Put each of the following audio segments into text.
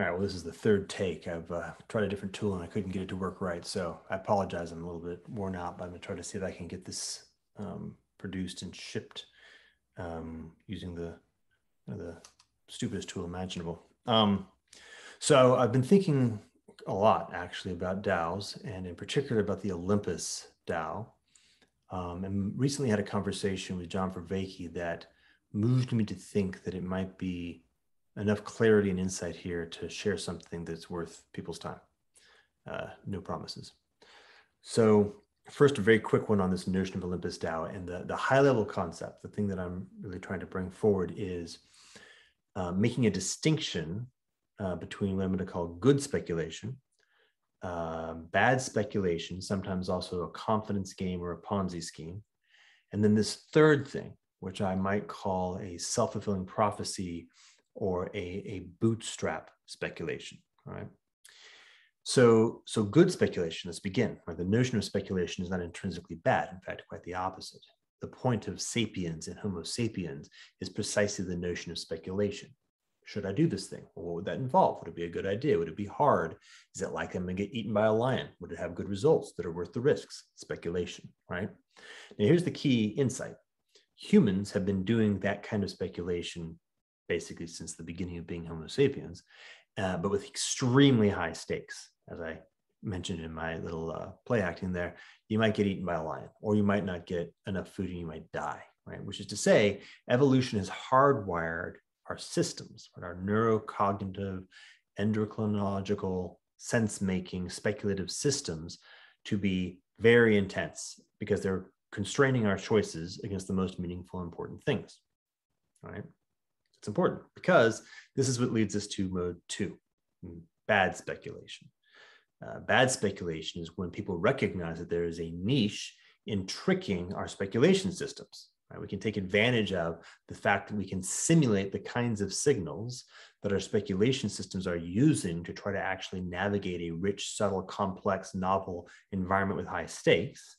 All right, well, this is the third take. I've tried a different tool and I couldn't get it to work right. So I apologize. I'm a little bit worn out, but I'm going to try to see if I can get this produced and shipped using the stupidest tool imaginable. So I've been thinking a lot, actually, about DAOs, and in particular about the Olympus DAO. And recently had a conversation with John Vervaeke that moved me to think that it might be enough clarity and insight here to share something that's worth people's time. No promises. So first, a very quick one on this notion of OlympusDAO, and the high level concept, the thing that I'm really trying to bring forward is making a distinction between what I'm going to call good speculation, bad speculation, sometimes also a confidence game or a Ponzi scheme, and then this third thing, which I might call a self-fulfilling prophecy or a bootstrap speculation. All right. So good speculation, let's begin. Right? The notion of speculation is not intrinsically bad. In fact, quite the opposite. The point of sapiens and Homo sapiens is precisely the notion of speculation. Should I do this thing? Well, what would that involve? Would it be a good idea? Would it be hard? Is it likely I'm going to get eaten by a lion? Would it have good results that are worth the risks? Speculation, right? Now, here's the key insight. Humans have been doing that kind of speculation basically since the beginning of being Homo sapiens, but with extremely high stakes. As I mentioned in my little play acting there, you might get eaten by a lion, or you might not get enough food and you might die, right? Which is to say, evolution has hardwired our systems, our neurocognitive, endocrinological, sense-making, speculative systems to be very intense because they're constraining our choices against the most meaningful, important things, right? It's important because this is what leads us to mode 2, bad speculation. Bad speculation is when people recognize that there is a niche in tricking our speculation systems. Right? We can take advantage of the fact that we can simulate the kinds of signals that our speculation systems are using to try to actually navigate a rich, subtle, complex, novel environment with high stakes,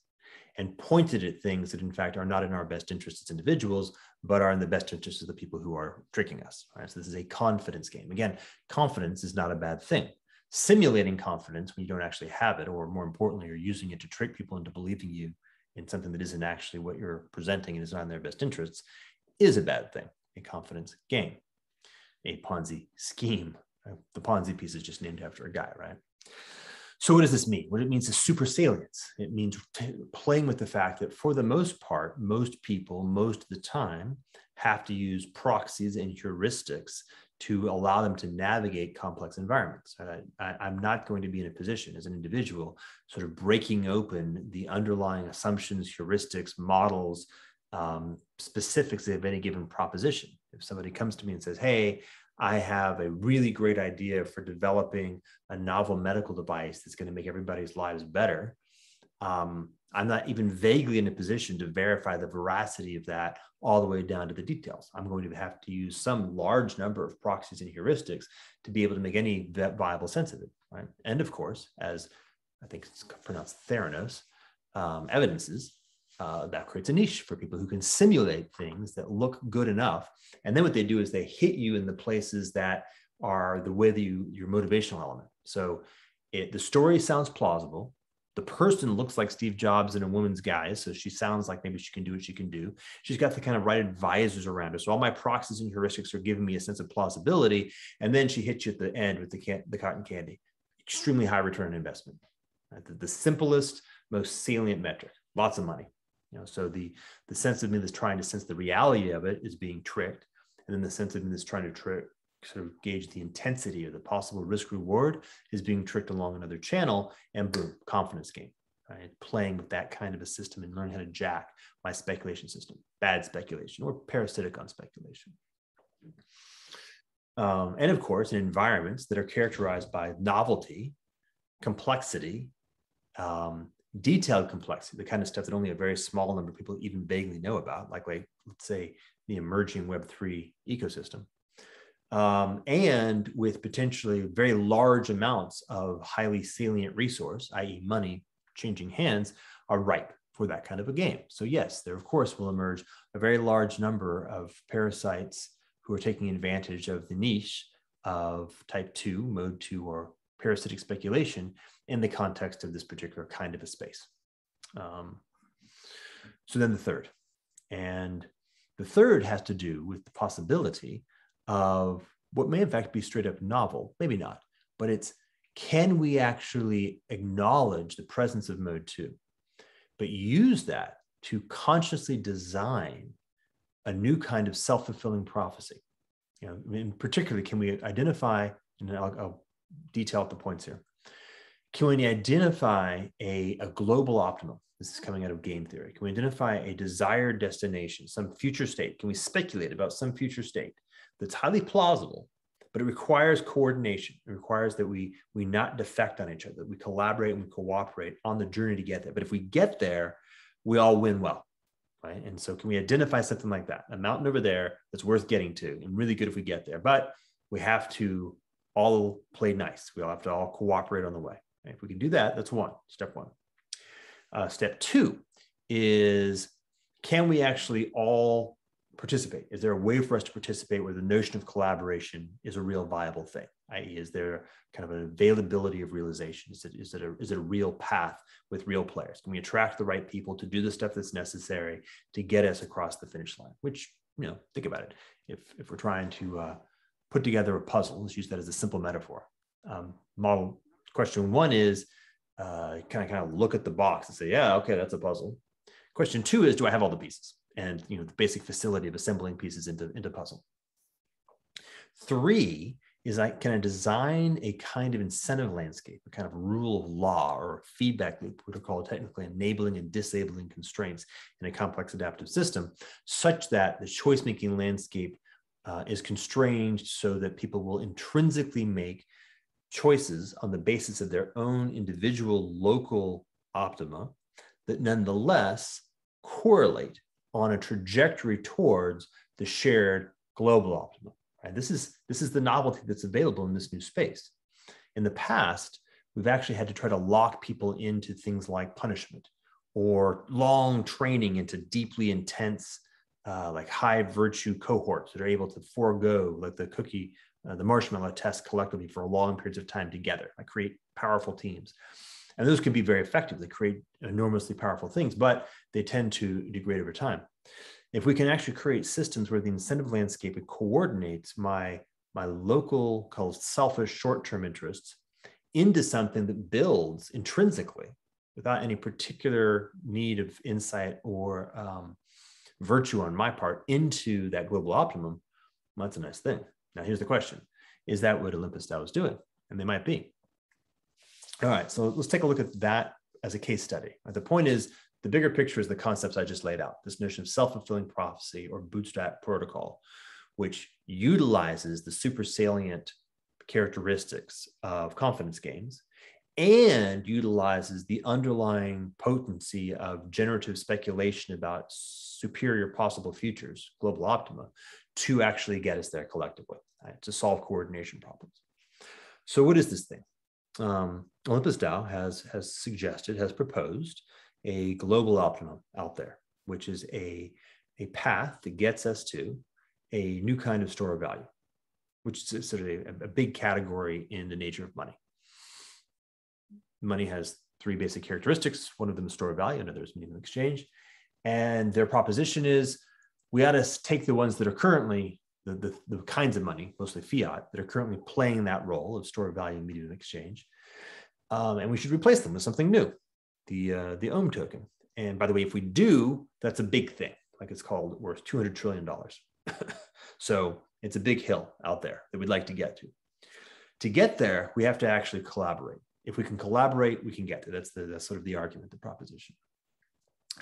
and pointed at things that in fact are not in our best interest as individuals, but are in the best interest of the people who are tricking us. Right? So this is a confidence game. Again, confidence is not a bad thing. Simulating confidence when you don't actually have it, or more importantly, you're using it to trick people into believing you in something that isn't actually what you're presenting and is not in their best interests, is a bad thing, a confidence game, a Ponzi scheme. The Ponzi piece is just named after a guy, right? So what does this mean? What it means is super salience. It means playing with the fact that for the most part, most people, most of the time, have to use proxies and heuristics to allow them to navigate complex environments. I'm not going to be in a position as an individual sort of breaking open the underlying assumptions, heuristics, models, specifics of any given proposition. If somebody comes to me and says, hey, I have a really great idea for developing a novel medical device that's going to make everybody's lives better, I'm not even vaguely in a position to verify the veracity of that all the way down to the details. I'm going to have to use some large number of proxies and heuristics to be able to make any viable sense of it, right? And of course, as I think it's pronounced Theranos, evidences, that creates a niche for people who can simulate things that look good enough. And then what they do is they hit you in the places that are the way that your motivational element. So the story sounds plausible. The person looks like Steve Jobs in a woman's guise. So she sounds like maybe she can do what she can do. She's got the kind of right advisors around her. So all my proxies and heuristics are giving me a sense of plausibility. And then she hits you at the end with the cotton candy. Extremely high return on investment. Right? The simplest, most salient metric. Lots of money. So the sense of me that's trying to sense the reality of it is being tricked. And then the sense of me that's trying to sort of gauge the intensity of the possible risk reward is being tricked along another channel, and boom, confidence game, right? Playing with that kind of a system and learning how to jack my speculation system, bad speculation or parasitic on speculation. And of course, in environments that are characterized by novelty, complexity, detailed complexity, the kind of stuff that only a very small number of people even vaguely know about, like let's say the emerging Web3 ecosystem. And with potentially very large amounts of highly salient resource, i.e. money changing hands, are ripe for that kind of a game. So yes, there of course will emerge a very large number of parasites who are taking advantage of the niche of type 2, mode 2, or parasitic speculation in the context of this particular kind of a space. So then the third. And the third has to do with the possibility of what may in fact be straight up novel, maybe not, but it's, can we actually acknowledge the presence of mode 2, but use that to consciously design a new kind of self-fulfilling prophecy? You know, in particular, can we identify, and I'll detail out the points here. Can we identify a global optimum? This is coming out of game theory. Can we identify a desired destination, some future state? Can we speculate about some future state that's highly plausible, but it requires coordination? It requires that we not defect on each other, that we collaborate and we cooperate on the journey to get there. But if we get there, we all win well, right? And so can we identify something like that, a mountain over there that's worth getting to, and really good if we get there, but we have to all play nice. We all have to all cooperate on the way. Right? If we can do that, that's step one. Step two is, can we actually all participate? Is there a way for us to participate where the notion of collaboration is a real viable thing? I.e., is there kind of an availability of realization? Is it a real path with real players? Can we attract the right people to do the stuff that's necessary to get us across the finish line? Which, you know, think about it. If we're trying to put together a puzzle, let's use that as a simple metaphor. Model question one is, kind of look at the box and say, yeah, okay, that's a puzzle. Question two is, do I have all the pieces? And, you know, the basic facility of assembling pieces into puzzle. Three is, can I design a kind of incentive landscape, a kind of rule of law or feedback loop, what are called technically enabling and disabling constraints in a complex adaptive system, such that the choice-making landscape is constrained so that people will intrinsically make choices on the basis of their own individual local optima that nonetheless correlate on a trajectory towards the shared global optima. Right? This is the novelty that's available in this new space. In the past, we've actually had to try to lock people into things like punishment or long training into deeply intense, like high virtue cohorts that are able to forego, like the marshmallow test collectively for long periods of time together, like create powerful teams. And those can be very effective. They create enormously powerful things, but they tend to degrade over time. If we can actually create systems where the incentive landscape coordinates my local, called selfish short-term interests into something that builds intrinsically without any particular need of insight or virtue on my part into that global optimum, well, that's a nice thing. Now, here's the question. Is that what OlympusDAO is doing? And they might be. All right, so let's take a look at that as a case study. The point is, the bigger picture is the concepts I just laid out, this notion of self-fulfilling prophecy or Bootstrap protocol, which utilizes the super salient characteristics of confidence games and utilizes the underlying potency of generative speculation about superior possible futures, global optima, to actually get us there collectively, right, to solve coordination problems. So what is this thing? OlympusDAO has proposed a global optimum out there, which is a path that gets us to a new kind of store of value, which is sort of a big category in the nature of money. Money has three basic characteristics. One of them is store of value, another is medium of exchange. And their proposition is, we ought to take the ones that are currently the kinds of money, mostly fiat, that are currently playing that role of store of value and medium of exchange, and we should replace them with something new, the Ohm Token. And by the way, if we do, that's a big thing. Like, it's called worth $200 trillion. So it's a big hill out there that we'd like to get to. To get there, we have to actually collaborate. If we can collaborate, we can get there. That's sort of the argument, the proposition.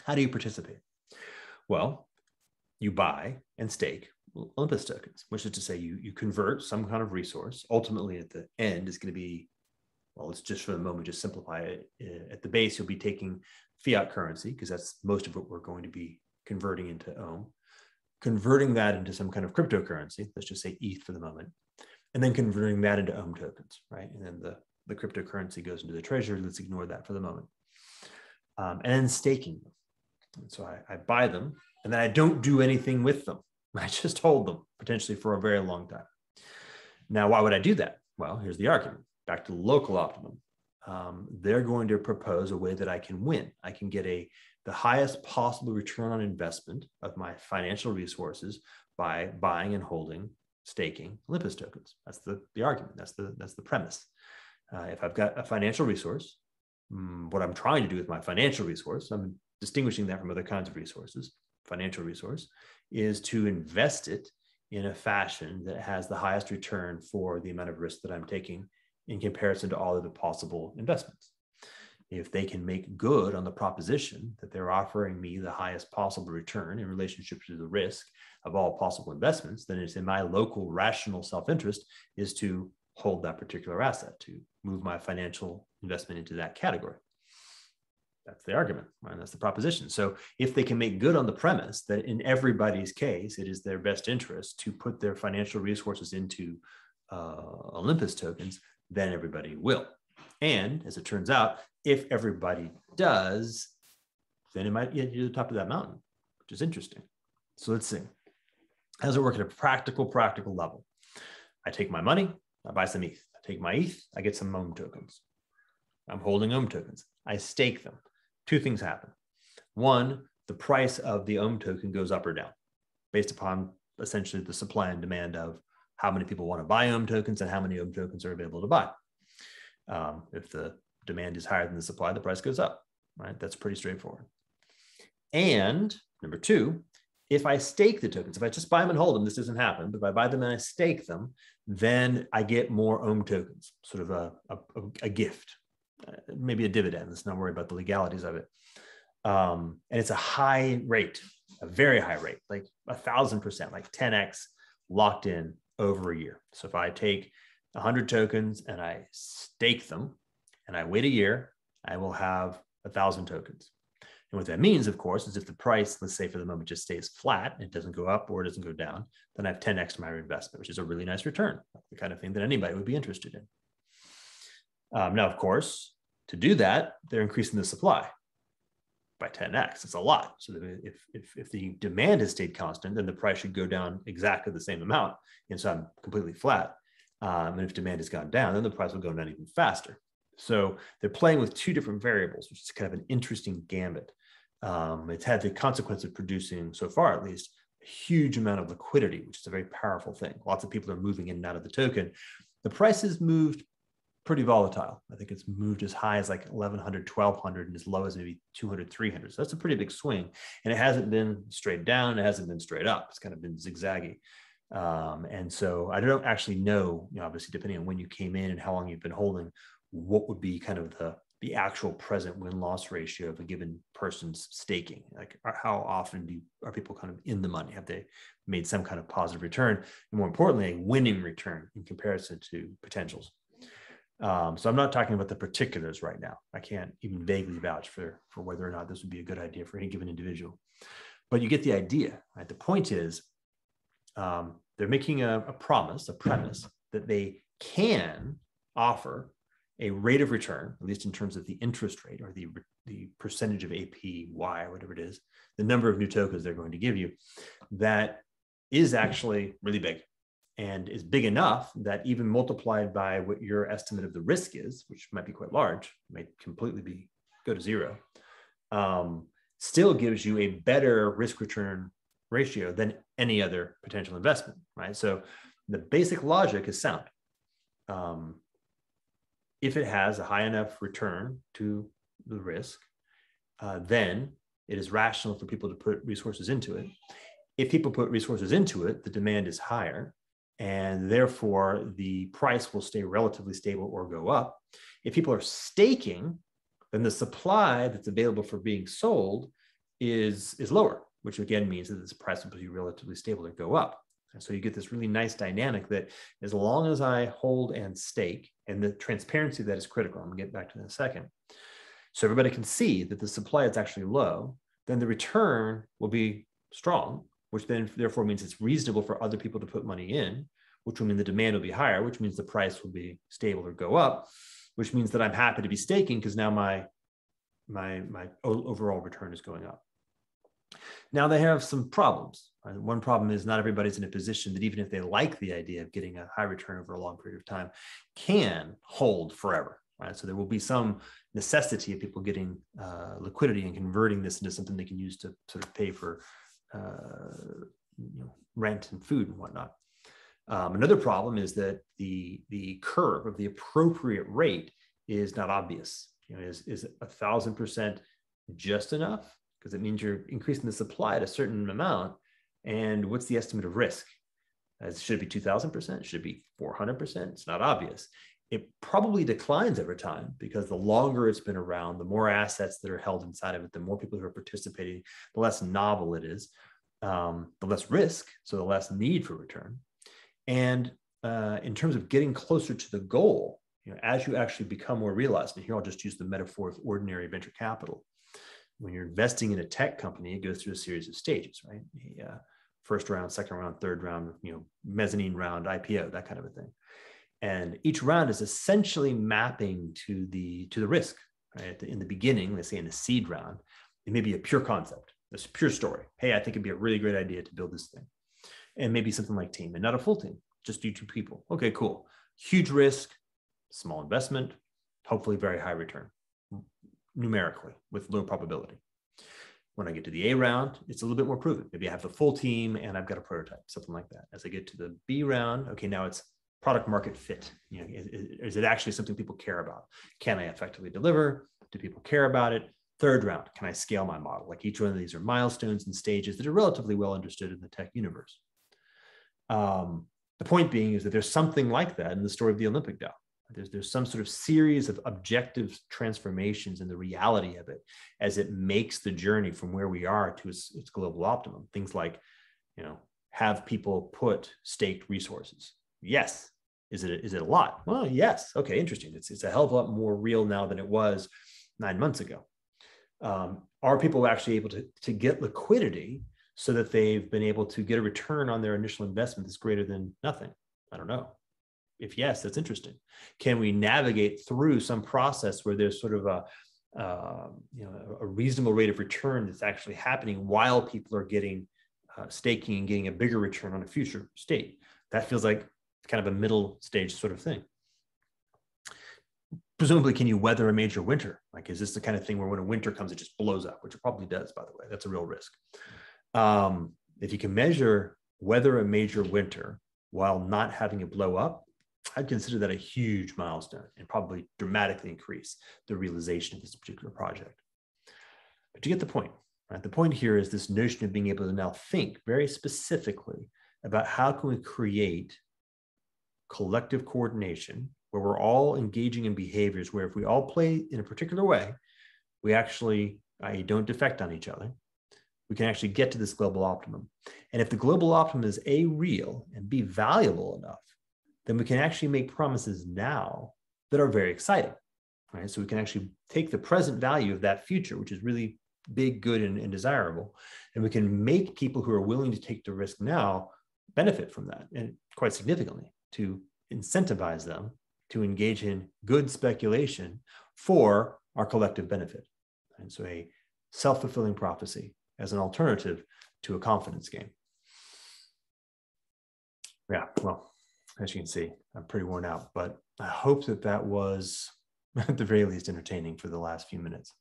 How do you participate? Well, you buy and stake Olympus tokens, which is to say you convert some kind of resource. Ultimately, at the end is going to be, well, let's just for the moment just simplify it. At the base, you'll be taking fiat currency, because that's most of what we're going to be converting into Ohm, converting that into some kind of cryptocurrency, let's just say ETH for the moment, and then converting that into Ohm tokens, right? And then the cryptocurrency goes into the treasury. Let's ignore that for the moment. And then staking them. And so I buy them, and then I don't do anything with them. I just hold them potentially for a very long time. Now, why would I do that? Well, here's the argument. Back to local optimum. They're going to propose a way that I can win. I can get the highest possible return on investment of my financial resources by buying and holding, staking Olympus tokens. That's the argument. That's the premise. If I've got a financial resource, what I'm trying to do with my financial resource, I'm distinguishing that from other kinds of resources. Financial resource is to invest it in a fashion that has the highest return for the amount of risk that I'm taking in comparison to all of the possible investments. If they can make good on the proposition that they're offering me the highest possible return in relationship to the risk of all possible investments, then it's in my local rational self-interest is to hold that particular asset, to move my financial investment into that category. That's the argument, right? That's the proposition. So if they can make good on the premise that in everybody's case, it is their best interest to put their financial resources into Olympus tokens, then everybody will. And as it turns out, if everybody does, then it might get you to the top of that mountain, which is interesting. So let's see. How does it work at a practical level? I take my money, I buy some ETH. I take my ETH, I get some Ohm tokens. I'm holding Ohm tokens. I stake them. Two things happen. One, the price of the Ohm token goes up or down based upon essentially the supply and demand of how many people want to buy Ohm tokens and how many Ohm tokens are available to buy. If the demand is higher than the supply, the price goes up, right? That's pretty straightforward. And number two, if I stake the tokens, if I just buy them and hold them, this doesn't happen, but if I buy them and I stake them, then I get more Ohm tokens, sort of a gift, maybe a dividend. Let's not worry about the legalities of it. And it's a high rate, a very high rate, like 1,000%, like 10x locked in over a year. So if I take 100 tokens and I stake them and I wait a year, I will have 1,000 tokens. And what that means, of course, is if the price, let's say for the moment, just stays flat, it doesn't go up or it doesn't go down, then I have 10x my investment, which is a really nice return, the kind of thing that anybody would be interested in. Now, of course, to do that, they're increasing the supply by 10x. It's a lot. So that if the demand has stayed constant, then the price should go down exactly the same amount. And so I'm completely flat. And if demand has gone down, then the price will go down even faster. So they're playing with two different variables, which is kind of an interesting gambit. It's had the consequence of producing, so far at least, a huge amount of liquidity, which is a very powerful thing. Lots of people are moving in and out of the token. The price has moved pretty volatile. I think it's moved as high as like 1,100, 1,200, and as low as maybe 200, 300. So that's a pretty big swing. And it hasn't been straight down. It hasn't been straight up. It's kind of been zigzaggy. And so I don't actually know, obviously, depending on when you came in and how long you've been holding, what would be kind of the actual present win-loss ratio of a given person's staking. Like how often are people kind of in the money? Have they made some kind of positive return? And more importantly, a winning return in comparison to potentials. So I'm not talking about the particulars right now. I can't even vaguely vouch for whether or not this would be a good idea for any given individual. But you get the idea, right? The point is, they're making a premise that they can offer a rate of return, at least in terms of the interest rate or the percentage of APY or whatever it is, the number of new tokens they're going to give you, that is actually really big and is big enough that even multiplied by what your estimate of the risk is, which might be quite large, might completely go to zero, still gives you a better risk return ratio than any other potential investment, right? So the basic logic is sound. If it has a high enough return to the risk, then it is rational for people to put resources into it. If people put resources into it, the demand is higher, and therefore the price will stay relatively stable or go up. If people are staking, then the supply that's available for being sold is lower, which again means that this price will be relatively stable or go up. And so you get this really nice dynamic that as long as I hold and stake, and the transparency that is critical, I'm gonna get back to that in a second. So everybody can see that the supply is actually low, then the return will be strong, which then therefore means it's reasonable for other people to put money in, which will mean the demand will be higher, which means the price will be stable or go up, which means that I'm happy to be staking because now my overall return is going up. Now they have some problems. One problem is not everybody's in a position that even if they like the idea of getting a high return over a long period of time, can hold forever. Right? So there will be some necessity of people getting liquidity and converting this into something they can use to sort of pay for rent and food and whatnot. Another problem is that the curve of the appropriate rate is not obvious. Is 1,000% just enough? Because it means you're increasing the supply at a certain amount. And what's the estimate of risk? Should it be 2,000%? Should it be 400%? It's not obvious. It probably declines over time because the longer it's been around, the more assets that are held inside of it, the more people who are participating, the less novel it is, the less risk, so the less need for return. And in terms of getting closer to the goal, as you actually become more realized, and here I'll just use the metaphor of ordinary venture capital. When you're investing in a tech company, it goes through a series of stages, right? First round, second round, third round, mezzanine round, IPO, that kind of a thing. And each round is essentially mapping to the risk, right? In the beginning, let's say in the seed round, it may be a pure concept, it's a pure story. Hey, I think it'd be a really great idea to build this thing. And maybe something like team, and not a full team, just you two people. Okay, cool. Huge risk, small investment, hopefully very high return, numerically with low probability. When I get to the A round, it's a little bit more proven. Maybe I have the full team and I've got a prototype, something like that. As I get to the B round, okay, now it's product market fit. Is it actually something people care about? Can I effectively deliver? Do people care about it? Third round, can I scale my model? Like each one of these are milestones and stages that are relatively well understood in the tech universe. The point being is that there's something like that in the story of the OlympusDAO. There's some sort of series of objective transformations in the reality of it as it makes the journey from where we are to its global optimum. Things like, have people put staked resources? Yes. Is it a lot? Well, yes. Okay, interesting. It's a hell of a lot more real now than it was 9 months ago. Are people actually able to get liquidity so that they've been able to get a return on their initial investment that's greater than nothing? I don't know. If yes, that's interesting. Can we navigate through some process where there's sort of a reasonable rate of return that's actually happening while people are getting staking and getting a bigger return on a future state? That feels like kind of a middle stage sort of thing. Presumably, can you weather a major winter? Like, is this the kind of thing where when a winter comes, it just blows up, which it probably does, by the way. That's a real risk. If you can measure weather a major winter while not having it blow up, I'd consider that a huge milestone and probably dramatically increase the realization of this particular project. But you get the point, right? The point here is this notion of being able to now think very specifically about how can we create collective coordination where we're all engaging in behaviors where if we all play in a particular way, we actually don't defect on each other. We can actually get to this global optimum. And if the global optimum is A, real, and B, valuable enough, then we can actually make promises now that are very exciting, right? So we can actually take the present value of that future, which is really big, good, and desirable, and we can make people who are willing to take the risk now benefit from that, and quite significantly, to incentivize them to engage in good speculation for our collective benefit. And so a self-fulfilling prophecy as an alternative to a confidence game. Yeah, well, as you can see, I'm pretty worn out, but I hope that was at the very least entertaining for the last few minutes.